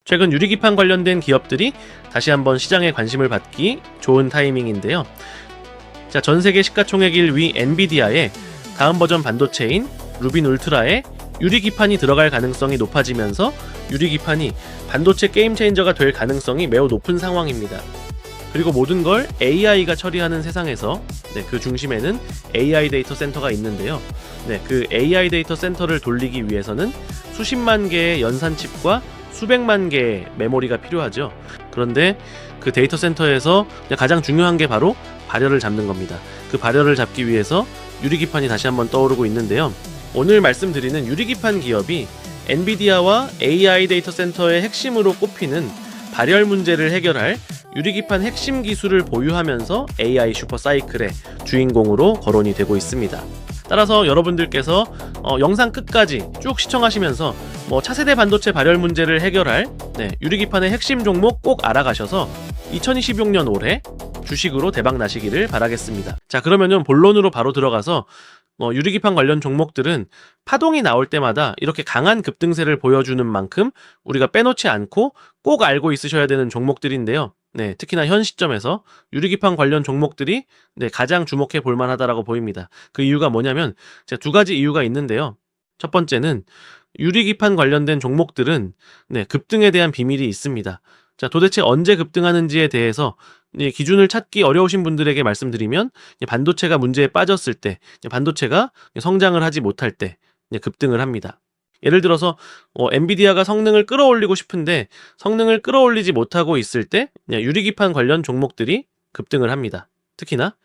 최근 유리기판 관련된 기업들이 다시 한번 시장에 관심을 받기 좋은 타이밍인데요. 자, 전세계 시가총액 1위 엔비디아의 다음 버전 반도체인 루빈 울트라에 유리기판이 들어갈 가능성이 높아지면서 유리기판이 반도체 게임 체인저가 될 가능성이 매우 높은 상황입니다. 그리고 모든 걸 AI가 처리하는 세상에서 그 중심에는 AI 데이터 센터가 있는데요. 그 AI 데이터 센터를 돌리기 위해서는 수십만 개의 연산 칩과 수백만 개의 메모리가 필요하죠. 그런데 그 데이터 센터에서 가장 중요한 게 바로 발열을 잡는 겁니다. 그 발열을 잡기 위해서 유리기판이 다시 한번 떠오르고 있는데요. 오늘 말씀드리는 유리기판 기업이 엔비디아와 AI 데이터 센터의 핵심으로 꼽히는 발열 문제를 해결할 유리기판 핵심 기술을 보유하면서 AI 슈퍼사이클의 주인공으로 거론이 되고 있습니다. 따라서 여러분들께서 영상 끝까지 쭉 시청하시면서 차세대 반도체 발열 문제를 해결할 유리기판의 핵심 종목 꼭 알아가셔서 2026년 올해 주식으로 대박 나시기를 바라겠습니다. 자, 그러면 본론으로 바로 들어가서 유리기판 관련 종목들은 파동이 나올 때마다 이렇게 강한 급등세를 보여주는 만큼 우리가 빼놓지 않고 꼭 알고 있으셔야 되는 종목들인데요. 특히나 현 시점에서 유리기판 관련 종목들이 가장 주목해 볼 만하다라고 보입니다. 그 이유가 뭐냐면 두 가지 이유가 있는데요. 첫 번째는 유리기판 관련된 종목들은 급등에 대한 비밀이 있습니다. 자, 도대체 언제 급등하는지에 대해서 기준을 찾기 어려우신 분들에게 말씀드리면 반도체가 문제에 빠졌을 때, 반도체가 성장을 하지 못할 때 급등을 합니다. 예를 들어서 엔비디아가 성능을 끌어올리고 싶은데 성능을 끌어올리지 못하고 있을 때 유리기판 관련 종목들이 급등을 합니다. 특히나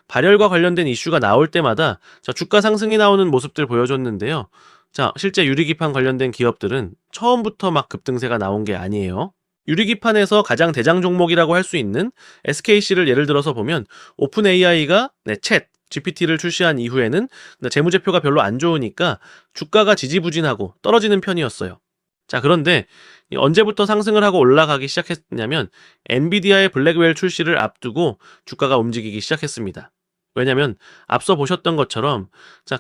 발열과 관련된 이슈가 나올 때마다 주가 상승이 나오는 모습들 보여줬는데요. 자, 실제 유리기판 관련된 기업들은 처음부터 막 급등세가 나온 게 아니에요. 유리기판에서 가장 대장 종목이라고 할 수 있는 SKC를 예를 들어서 보면 오픈 AI가 챗 GPT를 출시한 이후에는 재무제표가 별로 안 좋으니까 주가가 지지부진하고 떨어지는 편이었어요. 자, 그런데 언제부터 상승을 하고 올라가기 시작했냐면 엔비디아의 블랙웰 출시를 앞두고 주가가 움직이기 시작했습니다. 왜냐면 앞서 보셨던 것처럼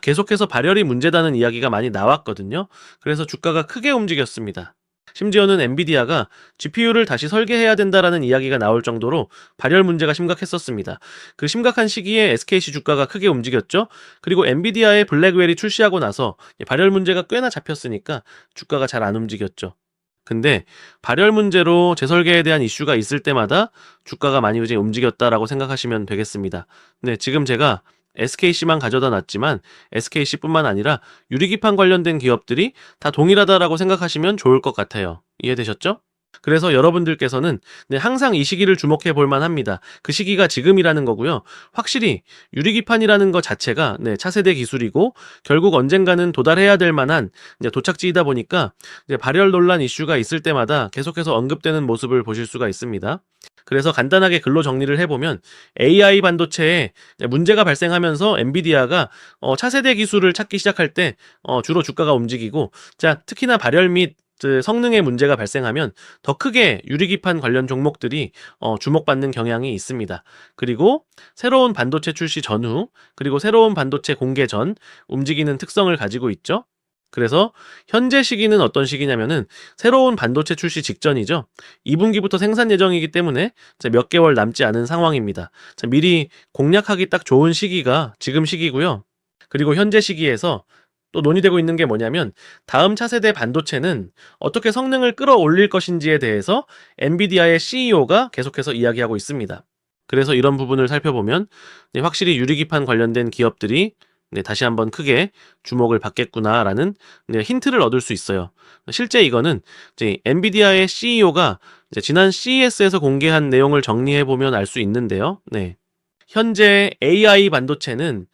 계속해서 발열이 문제다는 이야기가 많이 나왔거든요. 그래서 주가가 크게 움직였습니다. 심지어는 엔비디아가 GPU를 다시 설계해야 된다라는 이야기가 나올 정도로 발열 문제가 심각했었습니다. 그 심각한 시기에 SKC 주가가 크게 움직였죠. 그리고 엔비디아의 블랙웰이 출시하고 나서 발열 문제가 꽤나 잡혔으니까 주가가 잘 안 움직였죠. 근데 발열 문제로 재설계에 대한 이슈가 있을 때마다 주가가 많이 이제 움직였다라고 생각하시면 되겠습니다. 지금 제가 SKC만 가져다 놨지만 SKC뿐만 아니라 유리기판 관련된 기업들이 다 동일하다라고 생각하시면 좋을 것 같아요. 이해되셨죠? 그래서 여러분들께서는 항상 이 시기를 주목해 볼 만합니다. 그 시기가 지금이라는 거고요. 확실히 유리기판이라는 것 자체가 차세대 기술이고 결국 언젠가는 도달해야 될 만한 도착지이다 보니까 발열 논란 이슈가 있을 때마다 계속해서 언급되는 모습을 보실 수가 있습니다. 그래서 간단하게 글로 정리를 해보면 AI 반도체에 문제가 발생하면서 엔비디아가 차세대 기술을 찾기 시작할 때 주로 주가가 움직이고, 자, 특히나 발열 및 성능의 문제가 발생하면 더 크게 유리기판 관련 종목들이 주목받는 경향이 있습니다. 그리고 새로운 반도체 출시 전후, 그리고 새로운 반도체 공개 전 움직이는 특성을 가지고 있죠. 그래서 현재 시기는 어떤 시기냐면은 새로운 반도체 출시 직전이죠. 2분기부터 생산 예정이기 때문에 몇 개월 남지 않은 상황입니다. 미리 공략하기 딱 좋은 시기가 지금 시기고요. 그리고 현재 시기에서 또 논의되고 있는 게 뭐냐면 다음 차세대 반도체는 어떻게 성능을 끌어올릴 것인지에 대해서 엔비디아의 CEO가 계속해서 이야기하고 있습니다. 그래서 이런 부분을 살펴보면 확실히 유리기판 관련된 기업들이 다시 한번 크게 주목을 받겠구나라는 힌트를 얻을 수 있어요. 실제 이거는 이제 엔비디아의 CEO가 지난 CES에서 공개한 내용을 정리해보면 알 수 있는데요. 현재 AI 반도체는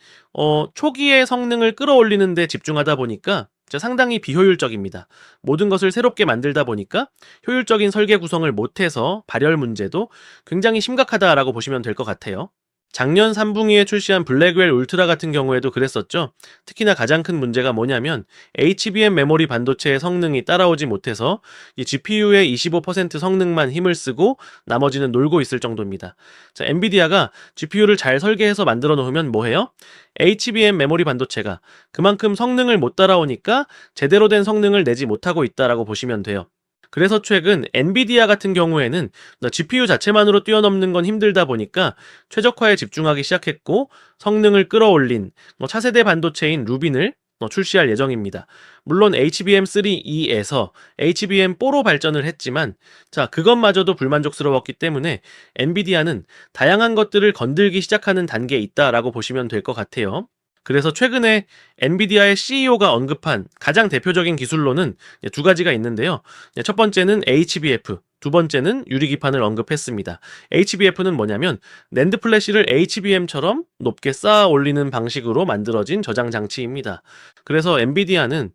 초기의 성능을 끌어올리는 데 집중하다 보니까 상당히 비효율적입니다. 모든 것을 새롭게 만들다 보니까 효율적인 설계 구성을 못해서 발열 문제도 굉장히 심각하다라고 보시면 될 것 같아요. 작년 3분기에 출시한 블랙웰 울트라 같은 경우에도 그랬었죠. 특히나 가장 큰 문제가 뭐냐면 HBM 메모리 반도체의 성능이 따라오지 못해서 이 GPU의 25% 성능만 힘을 쓰고 나머지는 놀고 있을 정도입니다. 자, 엔비디아가 GPU를 잘 설계해서 만들어 놓으면 뭐해요? HBM 메모리 반도체가 그만큼 성능을 못 따라오니까 제대로 된 성능을 내지 못하고 있다라고 보시면 돼요. 그래서 최근 엔비디아 같은 경우에는 GPU 자체만으로 뛰어넘는 건 힘들다 보니까 최적화에 집중하기 시작했고 성능을 끌어올린 차세대 반도체인 루빈을 출시할 예정입니다. 물론 HBM3E에서 HBM4로 발전을 했지만 그것마저도 불만족스러웠기 때문에 엔비디아는 다양한 것들을 건들기 시작하는 단계에 있다라고 보시면 될 것 같아요. 그래서 최근에 엔비디아의 CEO가 언급한 가장 대표적인 기술로는 두 가지가 있는데요. 첫 번째는 HBF, 두 번째는 유리기판을 언급했습니다. HBF는 뭐냐면 낸드 플래시를 HBM처럼 높게 쌓아 올리는 방식으로 만들어진 저장 장치입니다. 그래서 엔비디아는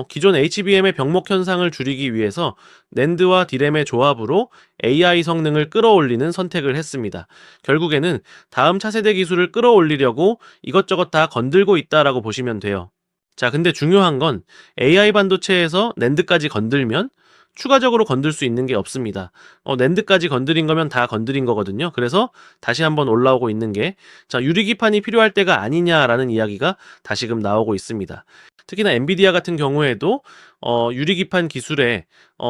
기존 HBM의 병목 현상을 줄이기 위해서 낸드와 디램의 조합으로 AI 성능을 끌어올리는 선택을 했습니다. 결국에는 다음 차세대 기술을 끌어올리려고 이것저것 다 건들고 있다라고 보시면 돼요. 근데 중요한 건 AI 반도체에서 낸드까지 건들면 추가적으로 건들 수 있는 게 없습니다. 낸드까지 건드린 거면 다 건드린 거거든요. 그래서 다시 한번 올라오고 있는 게 유리기판이 필요할 때가 아니냐라는 이야기가 다시금 나오고 있습니다. 특히나 엔비디아 같은 경우에도 유리기판 기술에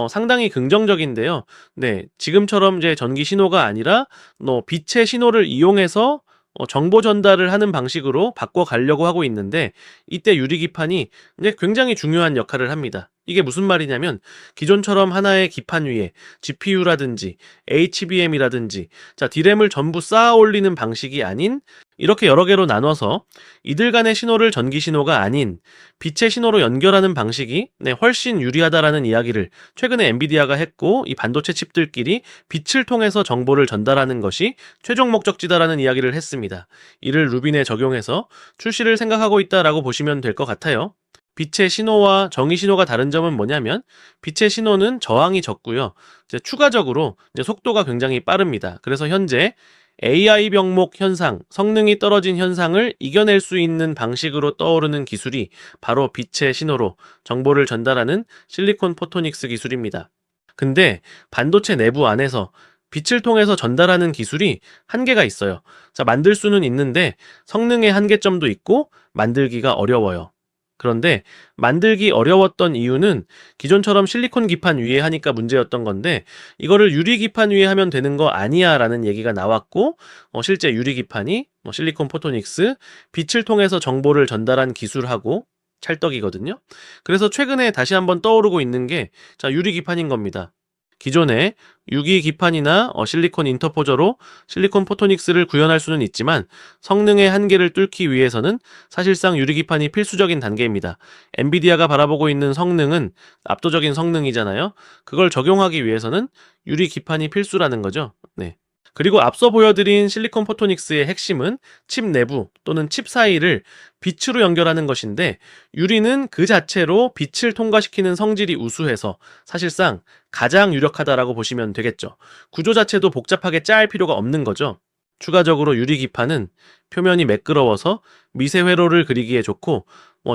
상당히 긍정적인데요. 네, 지금처럼 이제 전기 신호가 아니라 빛의 신호를 이용해서 정보 전달을 하는 방식으로 바꿔가려고 하고 있는데 이때 유리기판이 이제 굉장히 중요한 역할을 합니다. 이게 무슨 말이냐면 기존처럼 하나의 기판 위에 GPU라든지 HBM이라든지 디램을 전부 쌓아 올리는 방식이 아닌 이렇게 여러 개로 나눠서 이들 간의 신호를 전기 신호가 아닌 빛의 신호로 연결하는 방식이 훨씬 유리하다라는 이야기를 최근에 엔비디아가 했고 이 반도체 칩들끼리 빛을 통해서 정보를 전달하는 것이 최종 목적지다라는 이야기를 했습니다. 이를 루빈에 적용해서 출시를 생각하고 있다라고 보시면 될 것 같아요. 빛의 신호와 정의 신호가 다른 점은 뭐냐면 빛의 신호는 저항이 적고요. 추가적으로 속도가 굉장히 빠릅니다. 그래서 현재 AI 병목 현상, 성능이 떨어진 현상을 이겨낼 수 있는 방식으로 떠오르는 기술이 바로 빛의 신호로 정보를 전달하는 실리콘 포토닉스 기술입니다. 근데 반도체 내부 안에서 빛을 통해서 전달하는 기술이 한계가 있어요. 만들 수는 있는데 성능의 한계점도 있고 만들기가 어려워요. 그런데 만들기 어려웠던 이유는 기존처럼 실리콘 기판 위에 하니까 문제였던 건데 이거를 유리 기판 위에 하면 되는 거 아니야 라는 얘기가 나왔고 실제 유리 기판이 실리콘 포토닉스 빛을 통해서 정보를 전달한 기술하고 찰떡이거든요. 그래서 최근에 다시 한번 떠오르고 있는 게 유리 기판인 겁니다. 기존에 유기 기판이나 실리콘 인터포저로 실리콘 포토닉스를 구현할 수는 있지만 성능의 한계를 뚫기 위해서는 사실상 유리 기판이 필수적인 단계입니다. 엔비디아가 바라보고 있는 성능은 압도적인 성능이잖아요. 그걸 적용하기 위해서는 유리 기판이 필수라는 거죠. 네. 그리고 앞서 보여드린 실리콘 포토닉스의 핵심은 칩 내부 또는 칩 사이를 빛으로 연결하는 것인데 유리는 그 자체로 빛을 통과시키는 성질이 우수해서 사실상 가장 유력하다라고 보시면 되겠죠. 구조 자체도 복잡하게 짤 필요가 없는 거죠. 추가적으로 유리 기판은 표면이 매끄러워서 미세 회로를 그리기에 좋고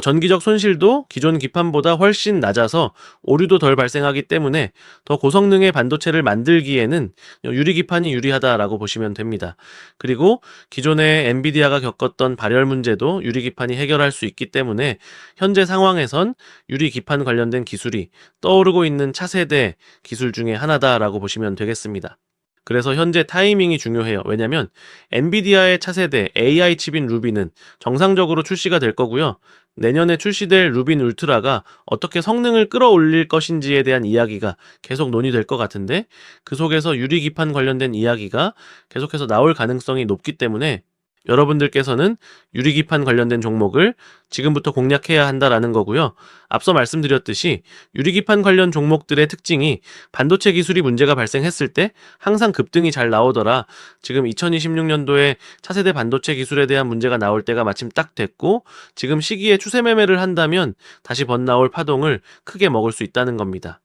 전기적 손실도 기존 기판보다 훨씬 낮아서 오류도 덜 발생하기 때문에 더 고성능의 반도체를 만들기에는 유리 기판이 유리하다라고 보시면 됩니다. 그리고 기존에 엔비디아가 겪었던 발열 문제도 유리 기판이 해결할 수 있기 때문에 현재 상황에선 유리 기판 관련된 기술이 떠오르고 있는 차세대 기술 중에 하나다라고 보시면 되겠습니다. 그래서 현재 타이밍이 중요해요. 왜냐면 엔비디아의 차세대 AI 칩인 루빈은 정상적으로 출시가 될 거고요. 내년에 출시될 루빈 울트라가 어떻게 성능을 끌어올릴 것인지에 대한 이야기가 계속 논의될 것 같은데 그 속에서 유리기판 관련된 이야기가 계속해서 나올 가능성이 높기 때문에 여러분들께서는 유리기판 관련된 종목을 지금부터 공략해야 한다라는 거고요. 앞서 말씀드렸듯이 유리기판 관련 종목들의 특징이 반도체 기술이 문제가 발생했을 때 항상 급등이 잘 나오더라. 지금 2026년도에 차세대 반도체 기술에 대한 문제가 나올 때가 마침 딱 됐고 지금 시기에 추세 매매를 한다면 다시 번나올 파동을 크게 먹을 수 있다는 겁니다.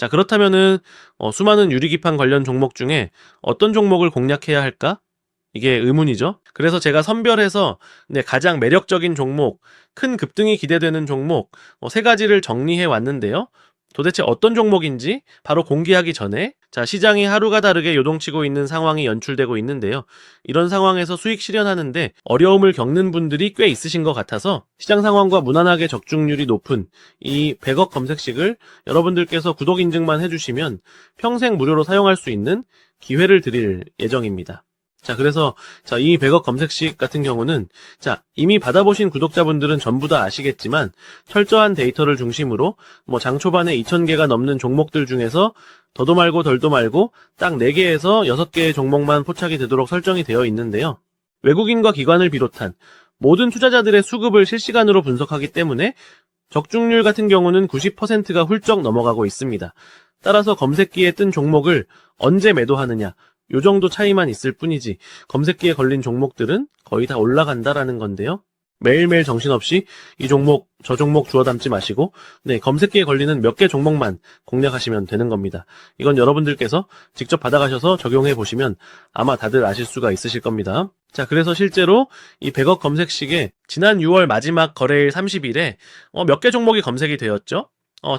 그렇다면은 수많은 유리기판 관련 종목 중에 어떤 종목을 공략해야 할까? 이게 의문이죠. 그래서 제가 선별해서 가장 매력적인 종목, 큰 급등이 기대되는 종목 세 가지를 정리해 왔는데요. 도대체 어떤 종목인지 바로 공개하기 전에 시장이 하루가 다르게 요동치고 있는 상황이 연출되고 있는데요. 이런 상황에서 수익 실현하는데 어려움을 겪는 분들이 꽤 있으신 것 같아서 시장 상황과 무난하게 적중률이 높은 이 100억 검색식을 여러분들께서 구독 인증만 해주시면 평생 무료로 사용할 수 있는 기회를 드릴 예정입니다. 그래서 이 100억 검색식 같은 경우는 이미 받아보신 구독자분들은 전부 다 아시겠지만 철저한 데이터를 중심으로 장 초반에 2000개가 넘는 종목들 중에서 더도 말고 덜도 말고 딱 4개에서 6개의 종목만 포착이 되도록 설정이 되어 있는데요. 외국인과 기관을 비롯한 모든 투자자들의 수급을 실시간으로 분석하기 때문에 적중률 같은 경우는 90%가 훌쩍 넘어가고 있습니다. 따라서 검색기에 뜬 종목을 언제 매도하느냐, 요 정도 차이만 있을 뿐이지 검색기에 걸린 종목들은 거의 다 올라간다라는 건데요. 매일매일 정신없이 이 종목 저 종목 주워 담지 마시고 검색기에 걸리는 몇 개 종목만 공략하시면 되는 겁니다. 이건 여러분들께서 직접 받아가셔서 적용해 보시면 아마 다들 아실 수가 있으실 겁니다. 그래서 실제로 이 100억 검색식에 지난 6월 마지막 거래일 30일에 몇 개 종목이 검색이 되었죠.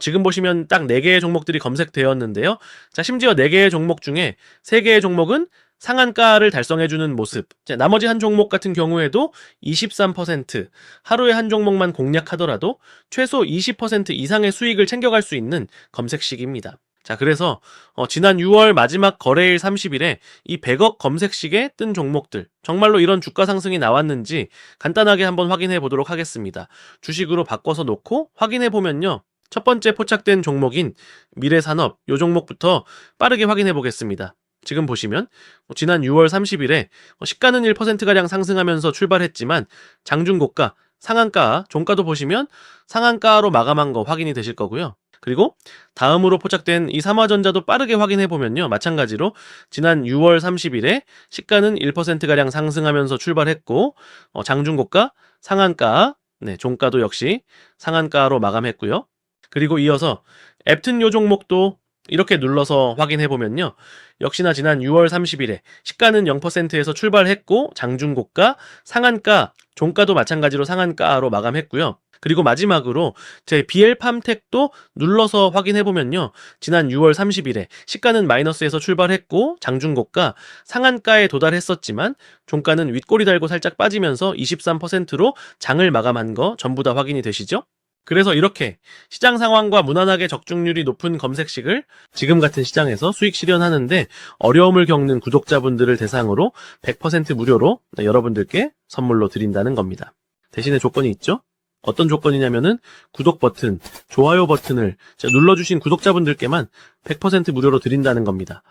지금 보시면 딱 4개의 종목들이 검색되었는데요. 심지어 4개의 종목 중에 3개의 종목은 상한가를 달성해주는 모습. 나머지 한 종목 같은 경우에도 23%, 하루에 한 종목만 공략하더라도 최소 20% 이상의 수익을 챙겨갈 수 있는 검색식입니다. 그래서 지난 6월 마지막 거래일 30일에 이 100억 검색식에 뜬 종목들, 정말로 이런 주가 상승이 나왔는지 간단하게 한번 확인해 보도록 하겠습니다. 주식으로 바꿔서 놓고 확인해 보면요. 첫 번째 포착된 종목인 미래산업, 요 종목부터 빠르게 확인해 보겠습니다. 지금 보시면 지난 6월 30일에 시가는 1%가량 상승하면서 출발했지만 장중고가, 상한가, 종가도 보시면 상한가로 마감한 거 확인이 되실 거고요. 그리고 다음으로 포착된 이 삼화전자도 빠르게 확인해 보면요. 마찬가지로 지난 6월 30일에 시가는 1%가량 상승하면서 출발했고 장중고가, 상한가, 종가도 역시 상한가로 마감했고요. 그리고 이어서 앱튼 요 종목도 이렇게 눌러서 확인해 보면요. 역시나 지난 6월 30일에 시가는 0%에서 출발했고 장중고가, 상한가, 종가도 마찬가지로 상한가로 마감했고요. 그리고 마지막으로 제 BL팜텍도 눌러서 확인해 보면요. 지난 6월 30일에 시가는 마이너스에서 출발했고 장중고가, 상한가에 도달했었지만 종가는 윗꼬리 달고 살짝 빠지면서 23%로 장을 마감한 거 전부 다 확인이 되시죠? 그래서 이렇게 시장 상황과 무난하게 적중률이 높은 검색식을 지금 같은 시장에서 수익 실현하는데 어려움을 겪는 구독자분들을 대상으로 100% 무료로 여러분들께 선물로 드린다는 겁니다. 대신에 조건이 있죠? 어떤 조건이냐면은 구독 버튼, 좋아요 버튼을 눌러주신 구독자분들께만 100% 무료로 드린다는 겁니다.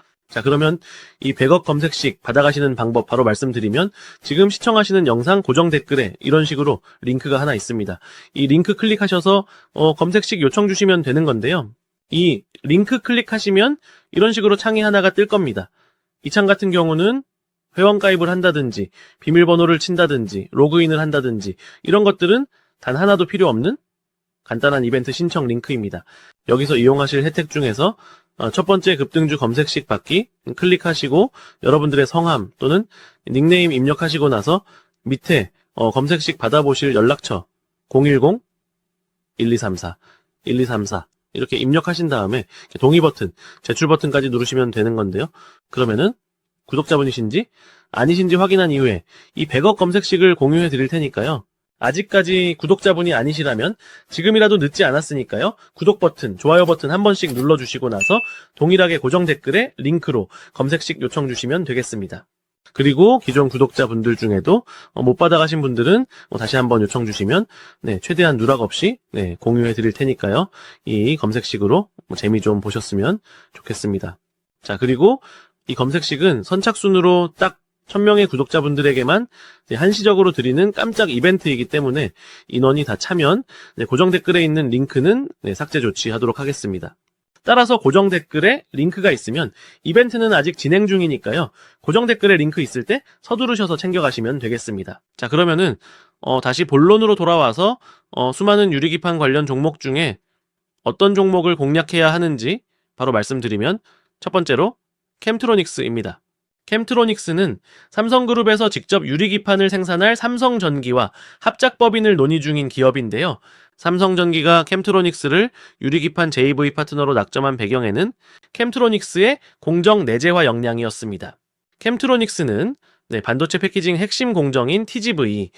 그러면 이 100억 검색식 받아가시는 방법 바로 말씀드리면 지금 시청하시는 영상 고정 댓글에 이런 식으로 링크가 하나 있습니다. 이 링크 클릭하셔서 검색식 요청 주시면 되는 건데요. 이 링크 클릭하시면 이런 식으로 창이 하나가 뜰 겁니다. 이 창 같은 경우는 회원 가입을 한다든지 비밀번호를 친다든지 로그인을 한다든지 이런 것들은 단 하나도 필요 없는 간단한 이벤트 신청 링크입니다. 여기서 이용하실 혜택 중에서 첫 번째 급등주 검색식 받기 클릭하시고 여러분들의 성함 또는 닉네임 입력하시고 나서 밑에 검색식 받아보실 연락처 010-1234-1234 이렇게 입력하신 다음에 동의 버튼, 제출 버튼까지 누르시면 되는 건데요. 그러면은 구독자분이신지 아니신지 확인한 이후에 이 100억 검색식을 공유해 드릴 테니까요. 아직까지 구독자분이 아니시라면 지금이라도 늦지 않았으니까요. 구독 버튼, 좋아요 버튼 한 번씩 눌러주시고 나서 동일하게 고정 댓글에 링크로 검색식 요청 주시면 되겠습니다. 그리고 기존 구독자분들 중에도 못 받아가신 분들은 다시 한번 요청 주시면 최대한 누락 없이 공유해 드릴 테니까요. 이 검색식으로 재미 좀 보셨으면 좋겠습니다. 그리고 이 검색식은 선착순으로 딱 1000명의 구독자분들에게만 한시적으로 드리는 깜짝 이벤트이기 때문에 인원이 다 차면 고정 댓글에 있는 링크는 삭제 조치하도록 하겠습니다. 따라서 고정 댓글에 링크가 있으면 이벤트는 아직 진행 중이니까요. 고정 댓글에 링크 있을 때 서두르셔서 챙겨가시면 되겠습니다. 그러면은 다시 본론으로 돌아와서 수많은 유리기판 관련 종목 중에 어떤 종목을 공략해야 하는지 바로 말씀드리면 첫 번째로 캠트로닉스입니다. 캠트로닉스는 삼성그룹에서 직접 유리기판을 생산할 삼성전기와 합작법인을 논의 중인 기업인데요. 삼성전기가 캠트로닉스를 유리기판 JV 파트너로 낙점한 배경에는 캠트로닉스의 공정 내재화 역량이었습니다. 캠트로닉스는 반도체 패키징 핵심 공정인 TGV,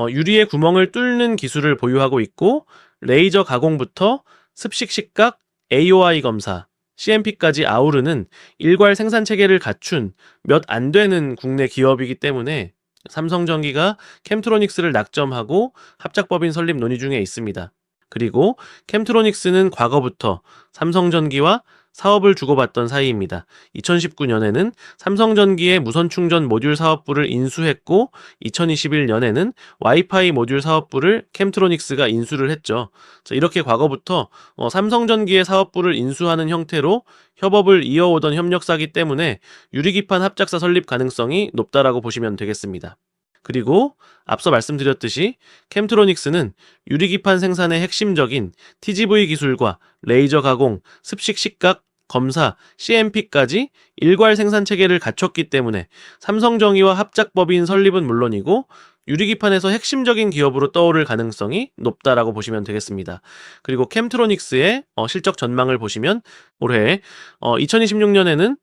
유리의 구멍을 뚫는 기술을 보유하고 있고 레이저 가공부터 습식 식각, AOI 검사, CMP까지 아우르는 일괄 생산 체계를 갖춘 몇 안 되는 국내 기업이기 때문에 삼성전기가 캠트로닉스를 낙점하고 합작법인 설립 논의 중에 있습니다. 그리고 캠트로닉스는 과거부터 삼성전기와 사업을 주고받던 사이입니다. 2019년에는 삼성전기의 무선충전 모듈 사업부를 인수했고 2021년에는 와이파이 모듈 사업부를 캠트로닉스가 인수를 했죠. 이렇게 과거부터 삼성전기의 사업부를 인수하는 형태로 협업을 이어오던 협력사이기 때문에 유리기판 합작사 설립 가능성이 높다라고 보시면 되겠습니다. 그리고 앞서 말씀드렸듯이 캠트로닉스는 유리기판 생산의 핵심적인 TGV 기술과 레이저 가공, 습식 식각, 검사, CMP까지 일괄 생산 체계를 갖췄기 때문에 삼성전기와 합작법인 설립은 물론이고 유리기판에서 핵심적인 기업으로 떠오를 가능성이 높다라고 보시면 되겠습니다. 그리고 캠트로닉스의 실적 전망을 보시면 올해 2026년에는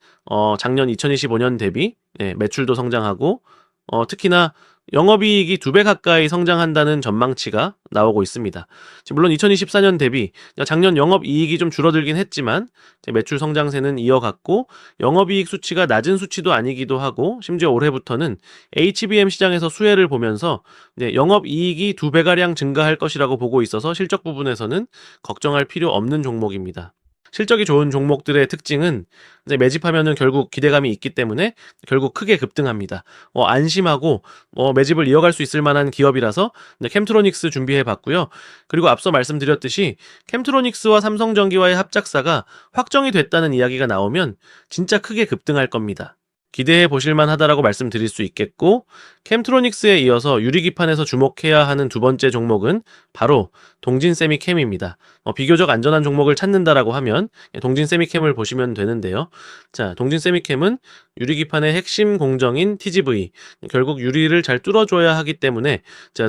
작년 2025년 대비 매출도 성장하고 특히나 영업이익이 2배 가까이 성장한다는 전망치가 나오고 있습니다. 물론 2024년 대비 작년 영업이익이 좀 줄어들긴 했지만 매출 성장세는 이어갔고 영업이익 수치가 낮은 수치도 아니기도 하고 심지어 올해부터는 HBM 시장에서 수혜를 보면서 영업이익이 2배가량 증가할 것이라고 보고 있어서 실적 부분에서는 걱정할 필요 없는 종목입니다. 실적이 좋은 종목들의 특징은 매집하면은 결국 기대감이 있기 때문에 결국 크게 급등합니다. 안심하고 매집을 이어갈 수 있을 만한 기업이라서 캠트로닉스 준비해 봤고요. 그리고 앞서 말씀드렸듯이 캠트로닉스와 삼성전기와의 합작사가 확정이 됐다는 이야기가 나오면 진짜 크게 급등할 겁니다. 기대해 보실만 하다라고 말씀드릴 수 있겠고 캠트로닉스에 이어서 유리기판에서 주목해야 하는 두 번째 종목은 바로 동진세미캠입니다. 비교적 안전한 종목을 찾는다라고 하면 동진세미캠을 보시면 되는데요. 자, 동진세미캠은 유리기판의 핵심 공정인 TGV, 결국 유리를 잘 뚫어줘야 하기 때문에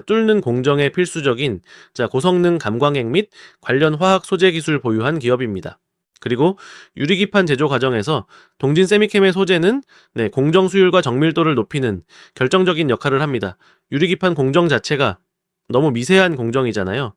뚫는 공정에 필수적인 고성능 감광액 및 관련 화학 소재 기술 보유한 기업입니다. 그리고 유리기판 제조 과정에서 동진세미캠의 소재는 공정 수율과 정밀도를 높이는 결정적인 역할을 합니다. 유리기판 공정 자체가 너무 미세한 공정이잖아요.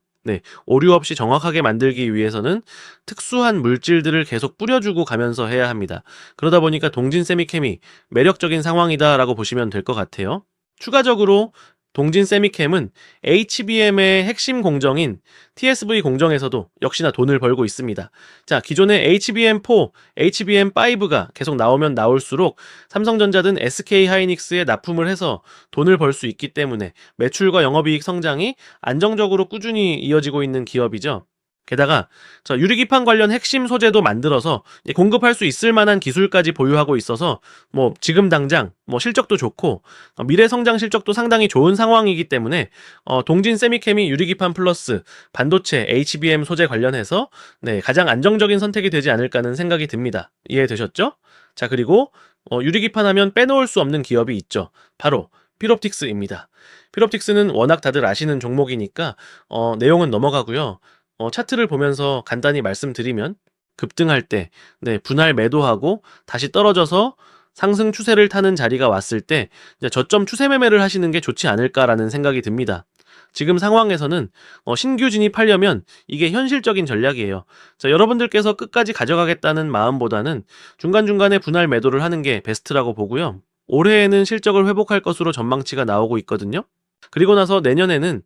오류 없이 정확하게 만들기 위해서는 특수한 물질들을 계속 뿌려주고 가면서 해야 합니다. 그러다 보니까 동진세미캠이 매력적인 상황이다라고 보시면 될 것 같아요. 추가적으로 동진세미캠은 HBM의 핵심 공정인 TSV 공정에서도 역시나 돈을 벌고 있습니다. 자, 기존의 HBM4, HBM5가 계속 나오면 나올수록 삼성전자든 SK하이닉스에 납품을 해서 돈을 벌 수 있기 때문에 매출과 영업이익 성장이 안정적으로 꾸준히 이어지고 있는 기업이죠. 게다가 유리기판 관련 핵심 소재도 만들어서 공급할 수 있을 만한 기술까지 보유하고 있어서 지금 당장 실적도 좋고 미래 성장 실적도 상당히 좋은 상황이기 때문에 동진세미캠이 유리기판 플러스 반도체 HBM 소재 관련해서 가장 안정적인 선택이 되지 않을까는 생각이 듭니다. 이해되셨죠? 자, 그리고 유리기판 하면 빼놓을 수 없는 기업이 있죠. 바로 필옵틱스입니다. 필옵틱스는 워낙 다들 아시는 종목이니까 내용은 넘어가고요. 차트를 보면서 간단히 말씀드리면 급등할 때 분할 매도하고 다시 떨어져서 상승 추세를 타는 자리가 왔을 때 저점 추세 매매를 하시는 게 좋지 않을까라는 생각이 듭니다. 지금 상황에서는 신규 진입하려면 이게 현실적인 전략이에요. 여러분들께서 끝까지 가져가겠다는 마음보다는 중간중간에 분할 매도를 하는 게 베스트라고 보고요. 올해에는 실적을 회복할 것으로 전망치가 나오고 있거든요. 그리고 나서 내년에는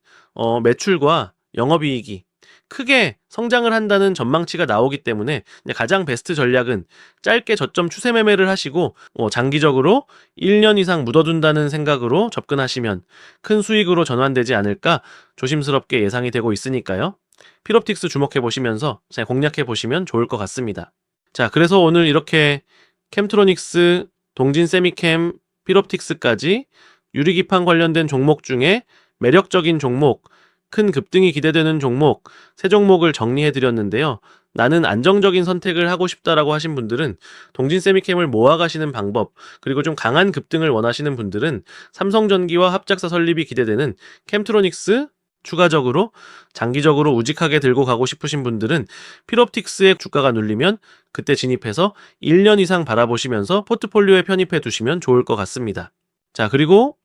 매출과 영업이익이 크게 성장을 한다는 전망치가 나오기 때문에 가장 베스트 전략은 짧게 저점 추세 매매를 하시고 장기적으로 1년 이상 묻어둔다는 생각으로 접근하시면 큰 수익으로 전환되지 않을까 조심스럽게 예상이 되고 있으니까요. 필옵틱스 주목해 보시면서 공략해 보시면 좋을 것 같습니다. 자, 그래서 오늘 이렇게 캠트로닉스, 동진세미캠, 필옵틱스까지 유리기판 관련된 종목 중에 매력적인 종목, 큰 급등이 기대되는 종목 3종목을 정리해 드렸는데요. 나는 안정적인 선택을 하고 싶다라고 하신 분들은 동진 세미캠을 모아가시는 방법, 그리고 좀 강한 급등을 원하시는 분들은 삼성전기와 합작사 설립이 기대되는 캠트로닉스, 추가적으로 장기적으로 우직하게 들고 가고 싶으신 분들은 필옵틱스의 주가가 눌리면 그때 진입해서 1년 이상 바라보시면서 포트폴리오에 편입해 두시면 좋을 것 같습니다. 자, 그리고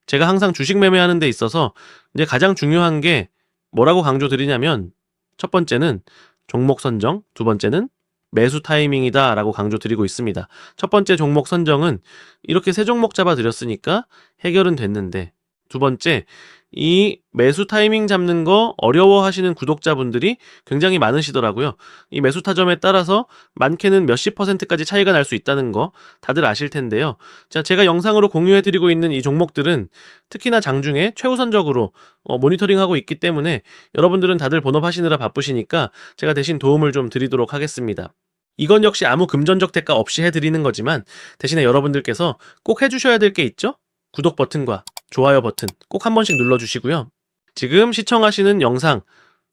제가 항상 주식 매매하는 데 있어서 이제 가장 중요한 게 뭐라고 강조드리냐면, 첫 번째는 종목 선정, 두 번째는 매수 타이밍이다 라고 강조드리고 있습니다. 첫 번째 종목 선정은 이렇게 세 종목 잡아드렸으니까 해결은 됐는데, 두 번째, 이 매수 타이밍 잡는 거 어려워하시는 구독자분들이 굉장히 많으시더라고요. 이 매수 타점에 따라서 많게는 몇십 %까지 차이가 날 수 있다는 거 다들 아실 텐데요. 자, 제가 영상으로 공유해드리고 있는 이 종목들은 특히나 장중에 최우선적으로 모니터링하고 있기 때문에 여러분들은 다들 본업하시느라 바쁘시니까 제가 대신 도움을 좀 드리도록 하겠습니다. 이건 역시 아무 금전적 대가 없이 해드리는 거지만 대신에 여러분들께서 꼭 해주셔야 될 게 있죠? 구독 버튼과 좋아요 버튼 꼭 한 번씩 눌러주시고요. 지금 시청하시는 영상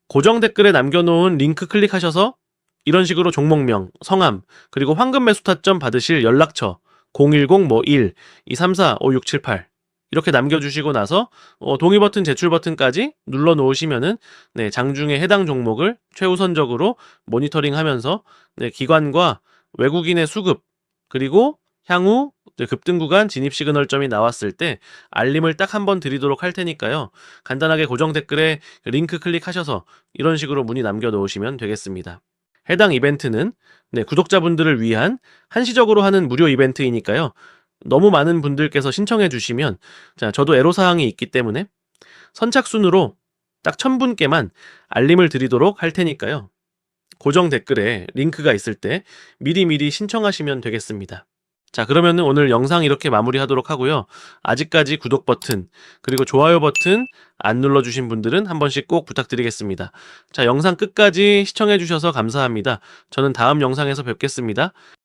고정 댓글에 남겨놓은 링크 클릭하셔서 이런 식으로 종목명, 성함, 그리고 황금 매수 타점 받으실 연락처 010-1-234-5678 이렇게 남겨주시고 나서 동의 버튼, 제출 버튼까지 눌러 놓으시면은 장중에 해당 종목을 최우선적으로 모니터링하면서 기관과 외국인의 수급, 그리고 향후 급등 구간 진입 시그널점이 나왔을 때 알림을 딱 한 번 드리도록 할 테니까요. 간단하게 고정 댓글에 링크 클릭하셔서 이런 식으로 문의 남겨 놓으시면 되겠습니다. 해당 이벤트는 구독자분들을 위한 한시적으로 하는 무료 이벤트이니까요. 너무 많은 분들께서 신청해 주시면 저도 애로사항이 있기 때문에 선착순으로 딱 1000분께만 알림을 드리도록 할 테니까요. 고정 댓글에 링크가 있을 때 미리미리 신청하시면 되겠습니다. 자, 그러면 오늘 영상 이렇게 마무리하도록 하고요. 아직까지 구독 버튼 그리고 좋아요 버튼 안 눌러주신 분들은 한 번씩 꼭 부탁드리겠습니다. 자, 영상 끝까지 시청해 주셔서 감사합니다. 저는 다음 영상에서 뵙겠습니다.